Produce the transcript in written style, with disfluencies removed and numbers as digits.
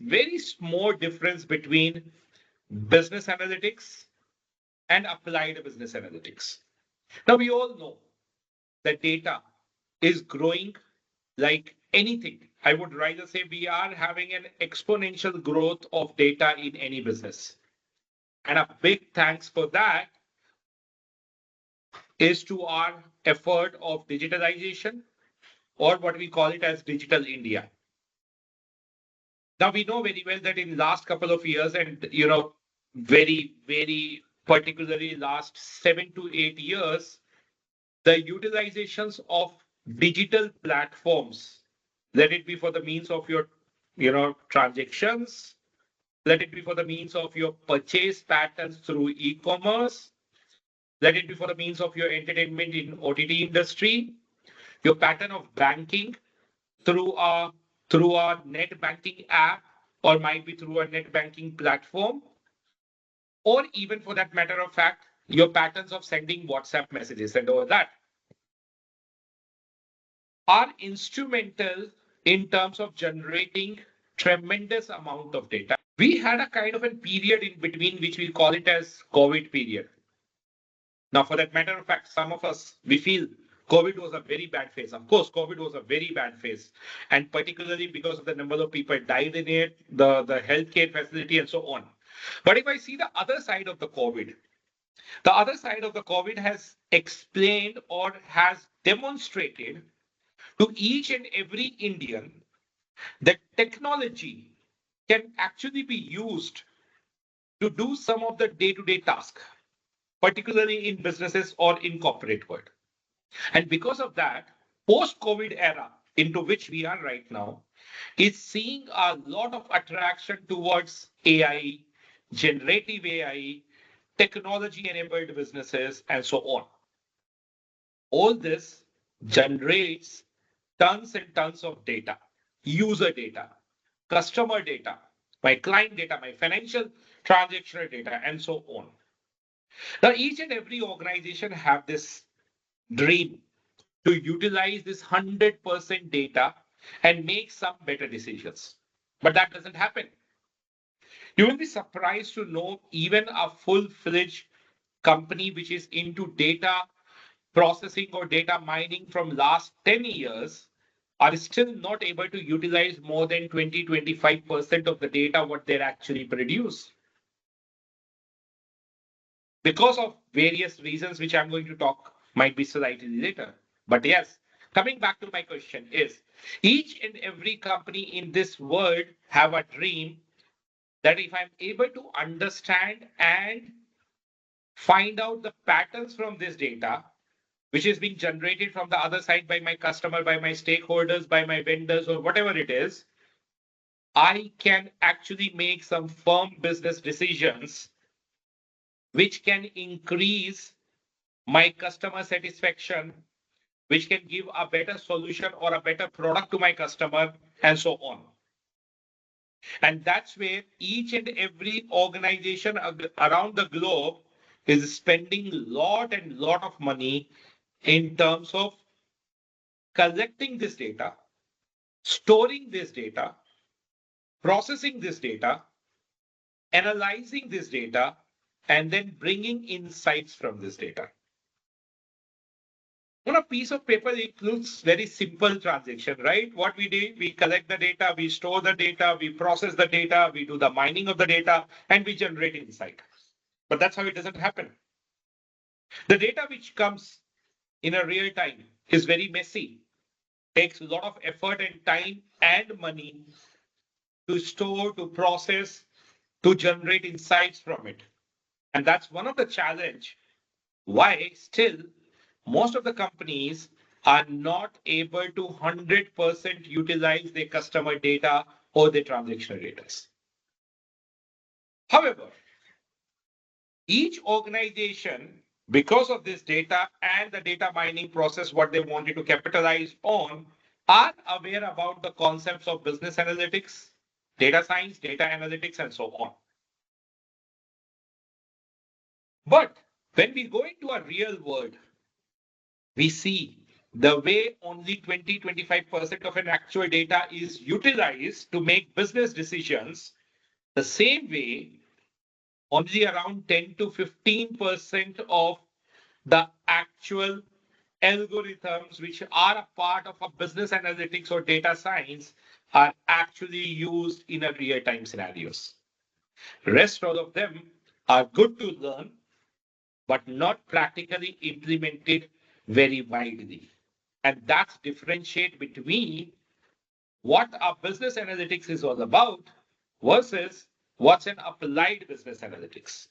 very small difference between business analytics and applied business analytics. Now, we all know that data is growing like anything. I would rather say we are having an exponential growth of data in any business. And a big thanks for that is to our effort of digitalization, or what we call it as Digital India. Now we know very well that in last couple of years, and very particularly last 7 to 8 years, the utilizations of digital platforms, let it be for the means of your transactions, let it be for the means of your purchase patterns through e-commerce, let it be for the means of your entertainment in OTT industry, your pattern of banking through a net banking app, or might be through a net banking platform, or even for that matter of fact, your patterns of sending WhatsApp messages and all that are instrumental in terms of generating tremendous amount of data. We had a kind of a period in between which we call it as COVID period. Now, for that matter of fact, some of us, we feel COVID was a very bad phase. Of course, COVID was a very bad phase. And particularly because of the number of people died in it, the healthcare facility and so on. But if I see the other side of the COVID has explained or has demonstrated to each and every Indian that technology can actually be used to do some of the day-to-day tasks, particularly in businesses or in corporate world. And because of that, post-COVID era into which we are right now is seeing a lot of attraction towards AI, generative AI, technology-enabled businesses, and so on. All this generates tons and tons of data, user data, customer data, my client data, my financial transactional data, and so on. Now, each and every organization have this dream to utilize this 100% data and make some better decisions. But that doesn't happen. You will be surprised to know even a full-fledged company which is into data processing or data mining from last 10 years are still not able to utilize more than 20-25% of the data what they actually produce. Because of various reasons which I'm going to talk might be slightly later. But yes, coming back to my question is, each and every company in this world have a dream that if I'm able to understand and find out the patterns from this data, which is being generated from the other side by my customer, by my stakeholders, by my vendors, or whatever it is, I can actually make some firm business decisions which can increase my customer satisfaction, which can give a better solution or a better product to my customer, and so on. And that's where each and every organization around the globe is spending lot of money in terms of collecting this data, storing this data, processing this data, analyzing this data, and then bringing insights from this data. On a piece of paper, it includes very simple transaction, right? What we do, we collect the data, we store the data, we process the data, we do the mining of the data, and we generate insight. But that's how it doesn't happen. The data which comes in a real time is very messy, takes a lot of effort and time and money to store, to process, to generate insights from it. And that's one of the challenge why still most of the companies are not able to 100% utilize their customer data or their transactional data. However, each organization, because of this data and the data mining process, what they wanted to capitalize on, are aware about the concepts of business analytics, data science, data analytics, and so on. But when we go into a real world, we see the way only 20-25% of an actual data is utilized to make business decisions, the same way only around 10 to 15% of the actual algorithms which are a part of a business analytics or data science are actually used in a real-time scenarios. Rest all of them are good to learn, but not practically implemented very widely. And that's differentiate between what a business analytics is all about versus what's an applied business analytics.